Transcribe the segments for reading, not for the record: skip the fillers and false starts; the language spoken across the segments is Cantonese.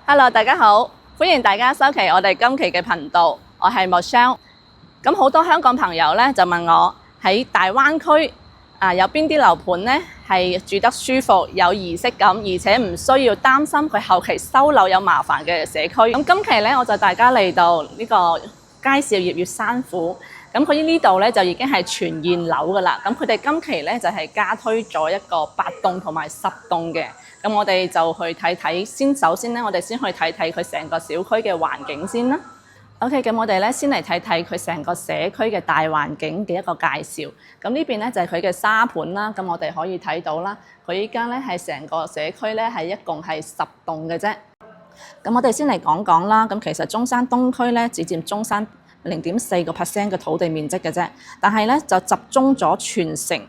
Hello， 大家好，歡迎大家收睇我哋今期嘅頻道，我係 Michelle。咁好多香港朋友咧就問我喺大灣區有邊啲樓盤咧係住得舒服、有儀式感，而且唔需要擔心佢後期收樓有麻煩嘅社區。咁今期咧我就大家嚟到呢個佳兆業粵山府。咁佢呢度咧就已經係全現樓噶啦。咁佢哋今期咧就係加推咗一個8棟同埋10棟嘅。咁我哋就去睇睇先。首先咧，我哋先去睇睇佢成個小區嘅環境先啦。OK， 咁我哋咧先嚟睇睇佢成個社區嘅大環境嘅一個介紹。咁呢邊咧就係佢嘅沙盤啦。咁我哋可以睇到啦，佢依家咧係成個社區咧係一共係10棟嘅啫。咁我哋先嚟講講啦。咁其實中山東區咧只佔中山0.4% 嘅土地面積嘅啫，但係咧就集中咗全城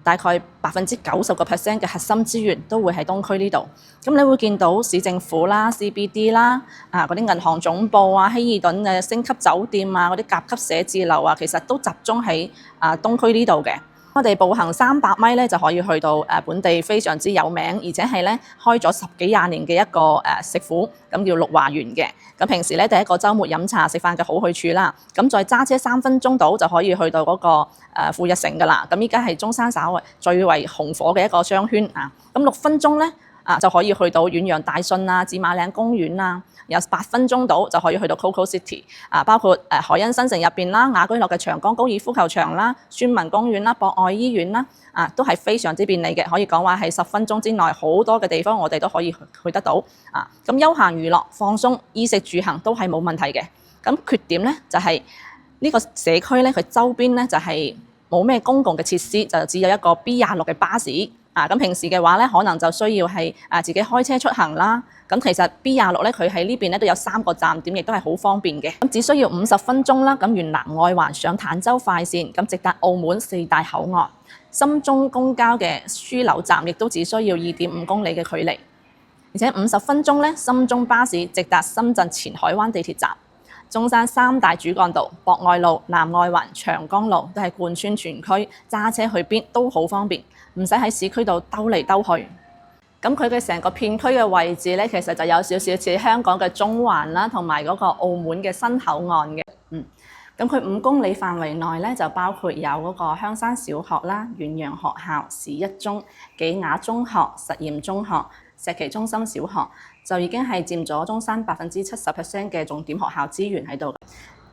大概90%嘅核心資源都會喺東區呢度。咁你會見到市政府啦、CBD 啦、嗰啲銀行總部啊、希爾頓嘅星級酒店啊、嗰啲甲級寫字樓啊，其實都集中喺東區呢度嘅。我哋步行300米咧就可以去到本地非常之有名，而且係咧開咗10幾20年嘅一個食府，咁叫綠華園嘅。咁平時咧第一個週末飲茶食飯嘅好去處啦。咁再揸車3分鐘到就可以去到嗰個富逸城噶啦。咁依家係中山稍為最為紅火嘅一個商圈啊。咁6分鐘咧就可以去到遠洋大信啊、紫馬嶺公園啊。有8分鐘到就可以去到 Coco City 包括海欣新城入邊啦、雅居樂嘅長江高爾夫球場啦、宣文公園啦、博愛醫院啦，都係非常之便利嘅。可以講話係10分鐘之內好多嘅地方我哋都可以去得到咁休閒娛樂放鬆、衣食住行都係冇問題嘅。咁缺點咧就係呢個社區咧，佢周邊咧就係冇咩公共嘅設施，就只有一個 B26嘅巴士。咁平時嘅話咧，可能就需要係自己開車出行啦。咁其實 B26咧，佢喺呢邊咧都有3個站點，亦都係好方便嘅。咁只需要50分鐘啦。咁沿南外環上坦洲快線，咁直達澳門4大口岸。深中公交嘅樞紐站，亦都只需要2.5公里嘅距離。而且50分鐘咧，深中巴士直達深圳前海灣地鐵站。中山3大主幹道，博愛路、南外環、長江路都係貫穿全區，揸車去邊都好方便，唔使喺市區度兜嚟兜去。咁佢嘅成個片區嘅位置咧，其實就有少少似香港嘅中環啦，同埋嗰個澳門嘅新口岸嘅。咁佢5公里範圍內咧，就包括有嗰個香山小學啦、遠洋學校、市一中、紀雅中學、實驗中學、石岐中心小學，就已經係佔咗中山70%嘅重點學校資源喺度。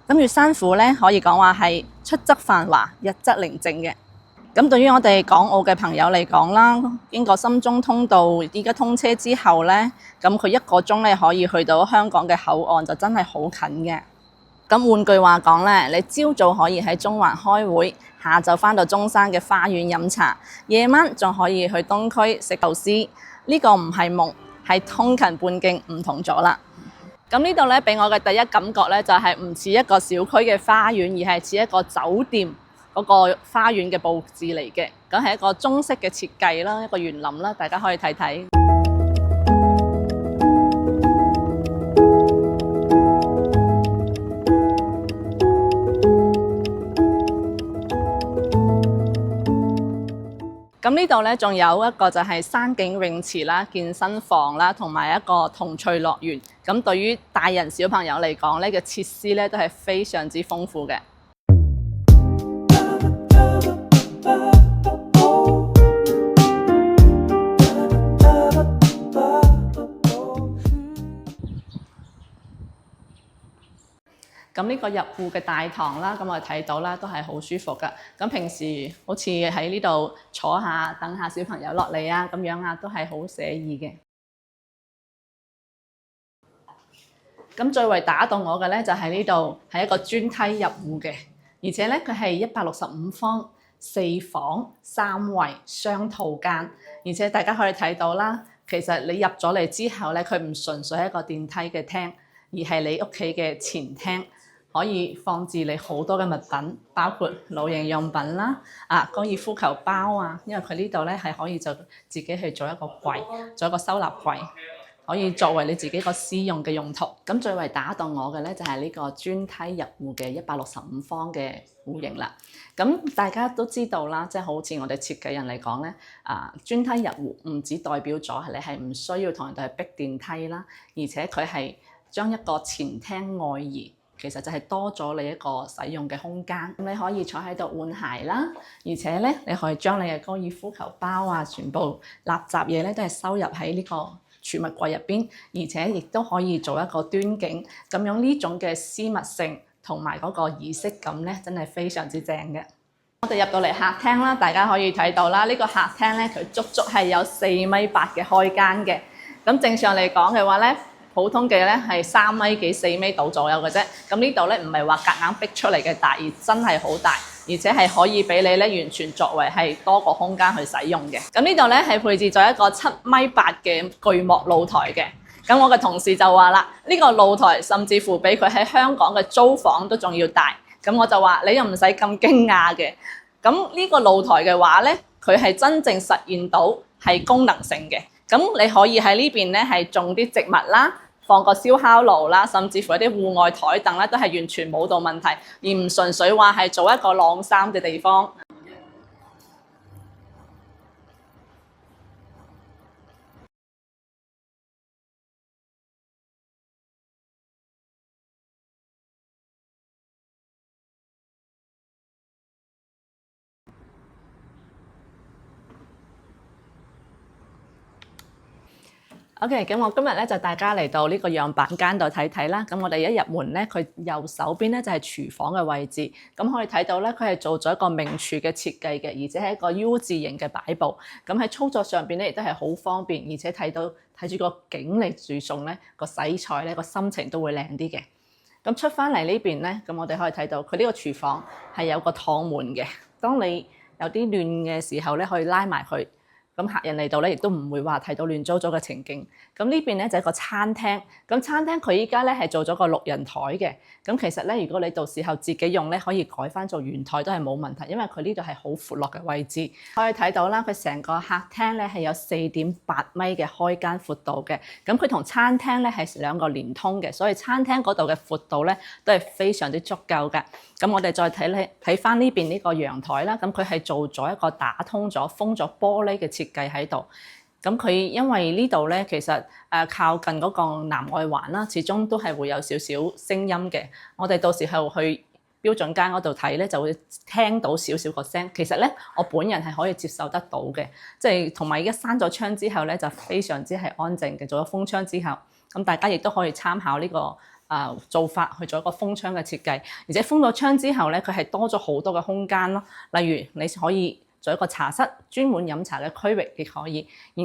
咁粵山府咧，可以講話係出則繁華，入則寧靜嘅。咁對於我哋港澳嘅朋友嚟講啦，經過深中通道而家通車之後咧，咁佢1個鐘咧可以去到香港嘅口岸，就真係好近嘅。咁換句話講咧，你朝早可以喺中環開會，下晝返到中山嘅花園飲茶，夜晚仲可以去東區食壽司。呢個唔係夢，係通勤半徑唔同咗啦。咁呢度咧俾我嘅第一感覺咧，就係唔似一個小區嘅花園，而係似一個酒店嗰個花園嘅佈置嚟嘅。咁係一個中式嘅設計啦，一個園林啦，大家可以睇睇。咁呢度咧仲有一個就係山景泳池啦、健身房啦，同埋一個童趣樂園。咁對於大人小朋友嚟講咧，嘅設施咧都係非常之豐富嘅。咁呢個入戶嘅大堂啦，咁我哋睇到啦，都係好舒服噶。咁平時好似喺呢度坐下等下小朋友落嚟啊，咁樣啊，都係好寫意嘅。咁最為打動我嘅咧，就係呢度係一個專梯入戶嘅，而且咧佢係165方4房3衛雙套間，而且大家可以睇到啦，其實你入咗嚟之後咧，佢唔純粹係一個電梯嘅廳，而係你屋企嘅前廳。可以放置你好多嘅物品，包括露營用品啦、高爾夫球包啊，因為佢呢度咧係可以就自己去做一個櫃，做一個收納櫃，可以作為你自己個私用嘅用途。咁最為打動我嘅咧就係呢個專梯入戶嘅165方嘅戶型啦。咁大家都知道啦，即係好似我哋設計人嚟講咧，專梯入戶唔只代表咗係你係唔需要同人哋去逼電梯啦，而且佢係將一個前廳外移。其實就係多咗你一個使用嘅空間，你可以坐喺度換鞋啦，而且咧你可以將你嘅高爾夫球包啊，全部垃圾嘢咧都係收入喺呢個儲物櫃入邊，而且亦都可以做一個端景，咁樣呢種嘅私密性同埋嗰個儀式感咧，真係非常之正嘅。我哋入到嚟客廳啦，大家可以睇到啦，呢個客廳咧佢足足係有4.8米嘅開間嘅，咁正常嚟講嘅話咧。普通嘅咧係3米幾4米度左右嘅啫，咁呢度咧唔係話夾硬逼出嚟嘅大，而真係好大，而且係可以俾你咧完全作為係多個空間去使用嘅。咁呢度咧係配置咗一個7.8米嘅巨幕露台嘅。咁我嘅同事就話啦，呢個露台甚至乎比佢喺香港嘅租房都仲要大。咁我就話你又唔使咁驚訝嘅。咁呢個露台嘅話咧，佢係真正實現到係功能性嘅。咁你可以喺呢邊咧係種啲植物啦，放個燒烤爐啦，甚至乎一啲戶外台凳咧都係完全冇到問題，而唔純粹話係做一個晾衫嘅地方。OK， 咁我今日咧就大家嚟到呢個樣板間度睇睇啦。咁我哋一入門咧，佢右手邊咧就係廚房嘅位置。咁可以睇到咧，佢係做咗一個名廚嘅設計嘅，而且係一個 U 字形嘅擺佈。咁喺操作上邊咧亦都係好方便，而且睇住個景嚟煮餸咧，個洗菜咧個心情都會靚啲嘅。咁出翻嚟呢邊咧，咁我哋可以睇到佢呢個廚房係有個趟門嘅。當你有啲亂嘅時候咧，可以拉埋佢。咁客人嚟到咧，亦都唔會話睇到亂糟糟嘅情景。咁呢邊咧就係一個餐廳。咁餐廳佢依家咧係做咗個6人台嘅。咁其實咧，如果你到時候自己用咧，可以改翻做圓台都係冇問題，因為佢呢度係好闊落嘅位置。可以睇到啦，佢成個客廳咧係有4.8米嘅開間闊度嘅。咁佢同餐廳咧係兩個連通嘅，所以餐廳嗰度嘅闊度咧都係非常之足夠嘅。咁我哋再睇翻呢邊呢個陽台啦，咁佢係做咗一個打通咗封咗玻璃嘅設計喺度。咁佢因為呢度咧，其實靠近嗰個南外環啦，始終都係會有少少聲音嘅。我哋到時候去標準間嗰度睇咧，就會聽到少少個聲。其實咧，我本人係可以接受得到嘅，即係同埋而家閂咗窗之後咧，就非常之係安靜嘅。做咗封窗之後，咁大家亦都可以參考呢個做法去做一個封窗嘅設計。而且封咗窗之後咧，佢係多咗好多嘅空間咯。例如你可以做一個茶室，專門飲茶嘅區域亦可以。而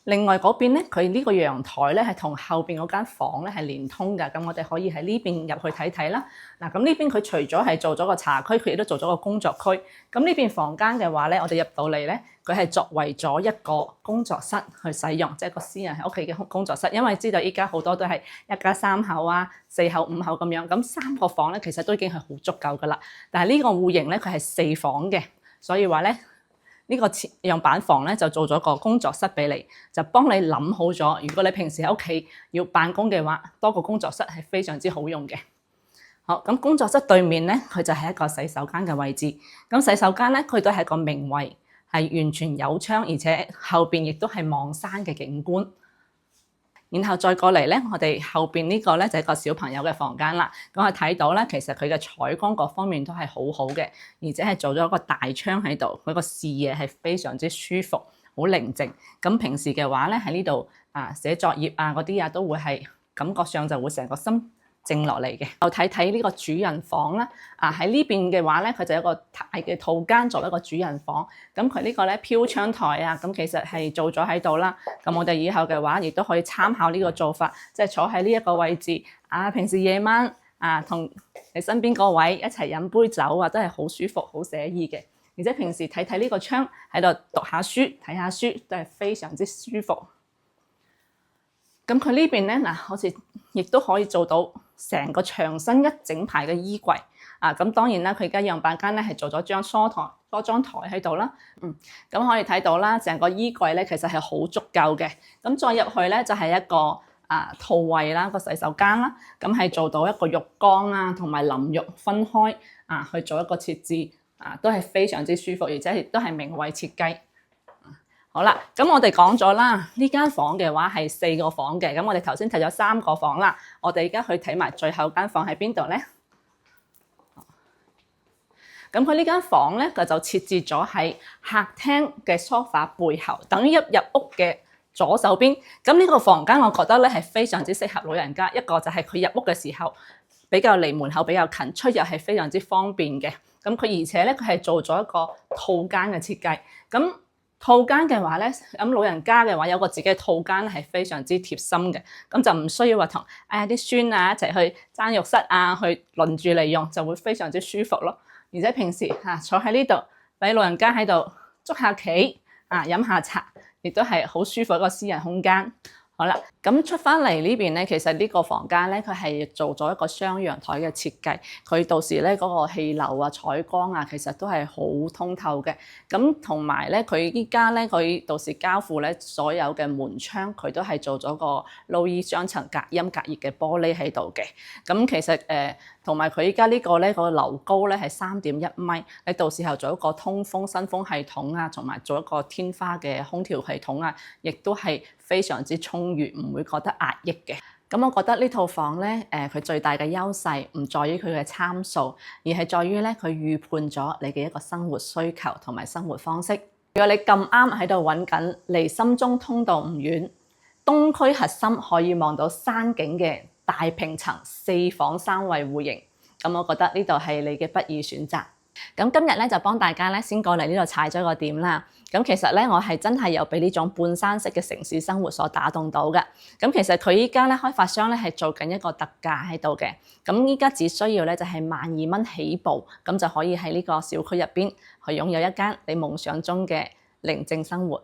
另外嗰邊咧，佢呢個陽台咧係同後邊嗰間房咧係連通㗎。咁我哋可以喺呢邊入去睇睇啦。嗱，咁呢邊佢除咗係做咗個茶區，佢亦都做咗個工作區。咁呢邊房間嘅話咧，我哋入到嚟咧，佢係作為咗一個工作室去使用，即係個私人喺屋企嘅工作室。因為知道依家好多都係一家3口啊、4口、5口咁樣，咁3個房咧其實都已經係好足夠㗎啦。但係呢個戶型咧，佢係4房嘅，所以話咧。呢個樣板房咧就做咗個工作室俾你，就幫你諗好咗。如果你平時喺屋企要辦公嘅話，多個工作室係非常之好用嘅。好，咁工作室對面咧，佢就係一個洗手間嘅位置。咁洗手間咧，佢都係個明位，係完全有窗，而且後邊亦都係望山嘅景觀。然後再過嚟咧，我哋後邊呢個咧就係一個小朋友嘅房間啦。咁我睇到咧，其實佢嘅採光各方面都係好好嘅，而且係做咗一個大窗喺度，佢個視野係非常之舒服，好寧靜。咁平時嘅話咧，喺呢度寫作業嗰啲都會係感覺上就會成個心靜落嚟嘅。又睇睇呢個主人房啦，喺呢邊嘅話咧，佢就有一個大嘅套間作為一個主人房。咁佢呢個咧飄窗台咁其實係做咗喺度啦。咁我哋以後嘅話，亦都可以參考呢個做法，即係坐喺呢一個位置平時夜晚同你身邊嗰位一齊飲杯酒都係好舒服、好寫意嘅。而且平時睇睇呢個窗喺度讀下書、睇下書都係非常之舒服。咁佢呢邊咧好似亦都可以做到成個牆身一整排嘅衣櫃咁當然啦，佢而家樣板間咧係做咗張梳台多張台喺度啦。咁可以睇到啦，成個衣櫃咧其實係好足夠嘅。咁再入去咧就係一個套位啦，個洗手間啦，咁係做到一個浴缸啊同埋淋浴分開去做一個設置都係非常之舒服，而且亦都係名為設計。好啦，咁我哋講咗啦，呢間房嘅話係4個房嘅，咁我哋頭先睇咗3個房啦，我哋而家去睇埋最後間房喺邊度咧？咁佢呢間房咧，佢就設置咗喺客廳嘅梳化背後，等於一入屋嘅左手邊。咁呢個房間我覺得咧係非常之適合老人家，一個就係佢入屋嘅時候比較離門口比較近，出入係非常之方便嘅。咁佢而且咧佢係做咗一個套間嘅設計。咁套間嘅話咧，咁老人家嘅話有個自己嘅套間係非常之貼心嘅，咁就唔需要話同啲孫一齊去爭浴室去輪住嚟用，就會非常之舒服咯。而且平時坐喺呢度，俾老人家喺度捉下棋飲下茶，亦都係好舒服一個私人空間。好啦，咁出翻嚟呢邊咧，其實呢個房間咧，佢係做咗一個雙陽台嘅設計。佢到時咧嗰個氣流採光其實都係好通透嘅。咁同埋咧，佢依家咧佢到時交付咧所有嘅門窗，佢都係做咗個 Low-E 雙層隔音隔熱嘅玻璃喺度嘅。咁其實同埋佢依家呢個咧個樓高咧係3.1米，你到時候做一個通風新風系統同埋做一個天花嘅空調系統亦都係非常之充裕，唔會覺得壓抑嘅。咁我覺得呢套房咧，佢最大嘅優勢唔在於佢嘅參數，而係在於咧佢預判咗你嘅一個生活需求同埋生活方式。如果你咁啱喺度揾緊離深中通道唔遠，東區核心可以望到山景嘅大平層4房3衛戶型，咁我覺得呢度係你嘅不二選擇。咁今日咧就幫大家咧先過嚟呢度踩咗個點啦。咁其實咧我係真係有俾呢種半山式嘅城市生活所打動到嘅。咁其實佢依家咧開發商咧係做緊一個特價喺度嘅。咁依家只需要咧就係12,000蚊起步，咁就可以喺呢個小區入邊去擁有一間你夢想中嘅寧靜生活。